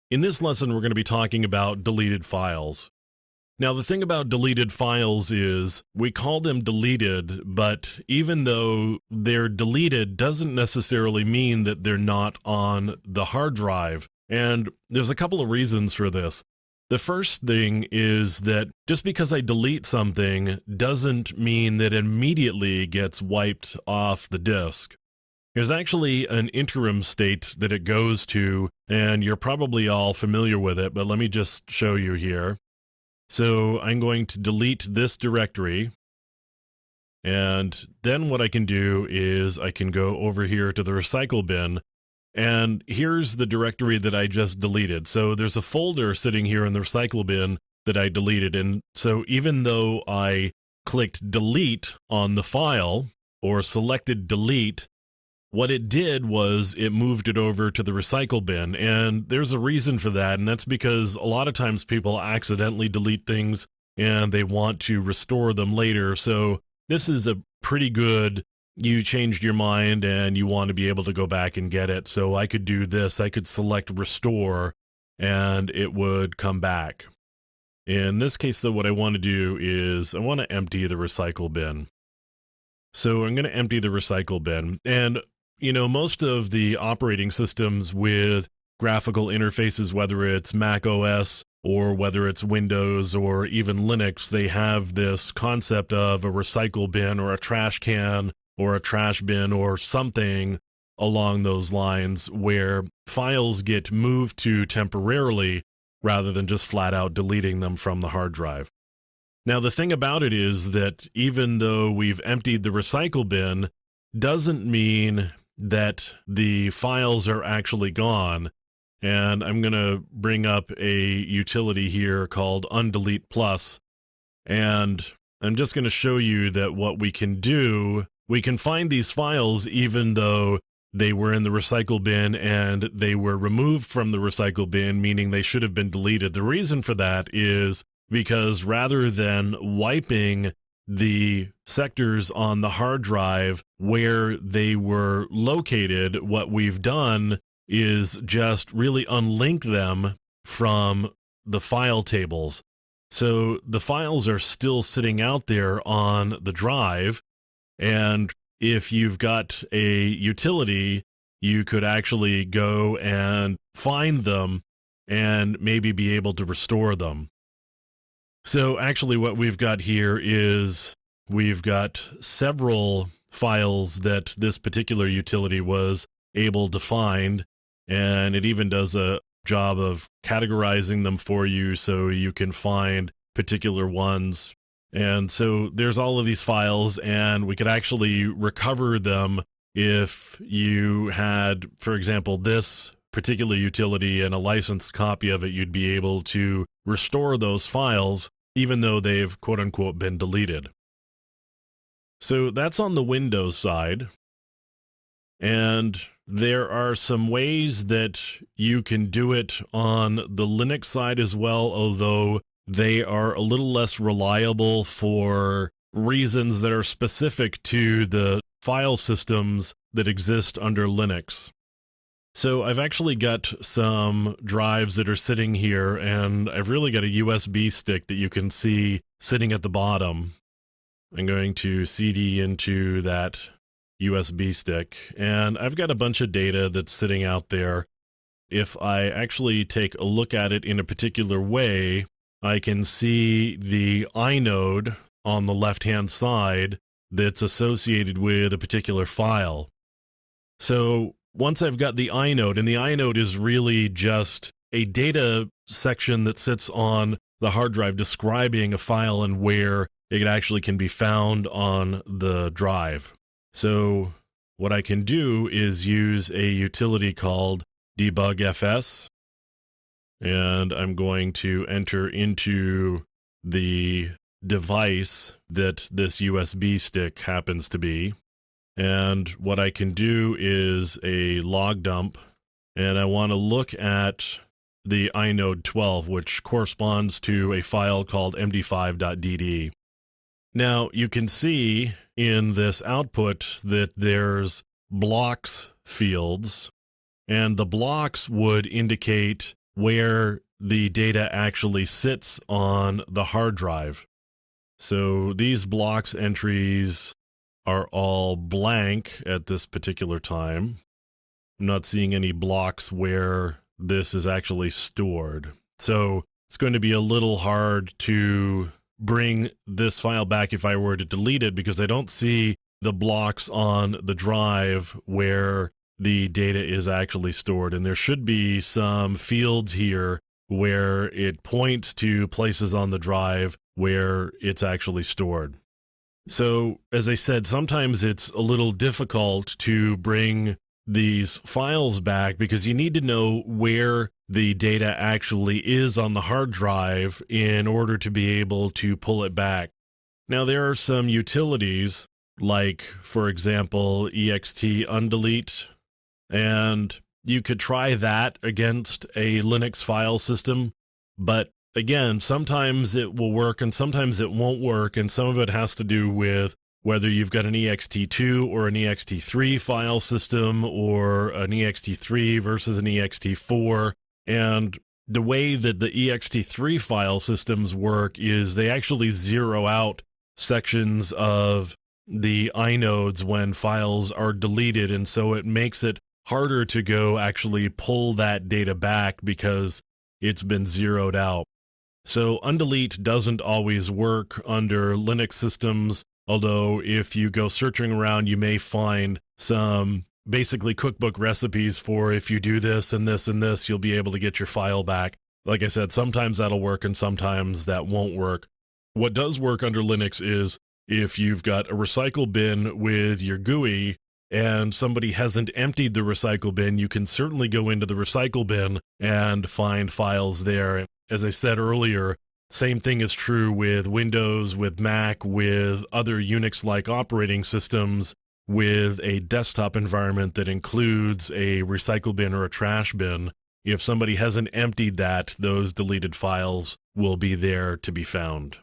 In this lesson, we're going to be talking about deleted files. Now, the thing about deleted files is we call them deleted, but even though they're deleted doesn't necessarily mean that they're not on the hard drive. And there's a couple of reasons for this. The first thing is that just because I delete something doesn't mean that it immediately gets wiped off the disk. There's actually an interim state that it goes to, and you're probably all familiar with it, but let me just show you here. So I'm going to delete this directory, and then what I can do is I can go over here to the recycle bin, and here's the directory that I just deleted. So there's a folder sitting here in the recycle bin that I deleted, and so even though I clicked delete on the file, or selected delete, what it did was it moved it over to the recycle bin, and there's a reason for that, and that's because a lot of times people accidentally delete things and they want to restore them later. So this is a pretty good, you changed your mind and you want to be able to go back and get it. So I could do this, I could select restore and it would come back. In this case though, what I want to do is I want to empty the recycle bin. So I'm going to empty the recycle bin, and you know, most of the operating systems with graphical interfaces, whether it's Mac OS or whether it's Windows or even Linux, they have this concept of a recycle bin or a trash can or a trash bin or something along those lines where files get moved to temporarily rather than just flat out deleting them from the hard drive. Now, the thing about it is that even though we've emptied the recycle bin, doesn't mean that the files are actually gone. And I'm going to bring up a utility here called undelete plus. And I'm just going to show you that what we can do, we can find these files even though they were in the recycle bin and they were removed from the recycle bin, meaning they should have been deleted. The reason for that is because rather than wiping the sectors on the hard drive where they were located, what we've done is just really unlink them from the file tables. So the files are still sitting out there on the drive, and if you've got a utility, you could actually go and find them and maybe be able to restore them. So actually what we've got here is we've got several files that this particular utility was able to find, and it even does a job of categorizing them for you so you can find particular ones. And so there's all of these files, and we could actually recover them if you had, for example, this particular utility and a licensed copy of it. You'd be able to restore those files even though they've quote-unquote been deleted. So that's on the Windows side, and there are some ways that you can do it on the Linux side as well, although they are a little less reliable for reasons that are specific to the file systems that exist under Linux. So I've actually got some drives that are sitting here, and I've really got a USB stick that you can see sitting at the bottom. I'm going to CD into that USB stick, and I've got a bunch of data that's sitting out there. If I actually take a look at it in a particular way, I can see the inode on the left-hand side that's associated with a particular file. So once I've got the inode, and the inode is really just a data section that sits on the hard drive describing a file and where it actually can be found on the drive. So what I can do is use a utility called debugfs, and I'm going to enter into the device that this USB stick happens to be. And what I can do is a log dump, and I want to look at the inode 12, which corresponds to a file called md5.dd. Now, you can see in this output that there's blocks fields, and the blocks would indicate where the data actually sits on the hard drive. So these blocks entries are all blank at this particular time. I'm not seeing any blocks where this is actually stored. So it's going to be a little hard to bring this file back if I were to delete it, because I don't see the blocks on the drive where the data is actually stored. And there should be some fields here where it points to places on the drive where it's actually stored. So, as I said, sometimes it's a little difficult to bring these files back because you need to know where the data actually is on the hard drive in order to be able to pull it back. Now, there are some utilities like, for example, ext undelete, and you could try that against a Linux file system, but again, sometimes it will work and sometimes it won't work, and some of it has to do with whether you've got an ext2 or an ext3 file system or an ext3 versus an ext4. And the way that the ext3 file systems work is they actually zero out sections of the inodes when files are deleted, and so it makes it harder to go actually pull that data back because it's been zeroed out. So undelete doesn't always work under Linux systems, although if you go searching around, you may find some basically cookbook recipes for if you do this and this and this, you'll be able to get your file back. Like I said, sometimes that'll work and sometimes that won't work. What does work under Linux is if you've got a recycle bin with your GUI and somebody hasn't emptied the recycle bin, you can certainly go into the recycle bin and find files there. As I said earlier, same thing is true with Windows, with Mac, with other Unix-like operating systems, with a desktop environment that includes a recycle bin or a trash bin. If somebody hasn't emptied that, those deleted files will be there to be found.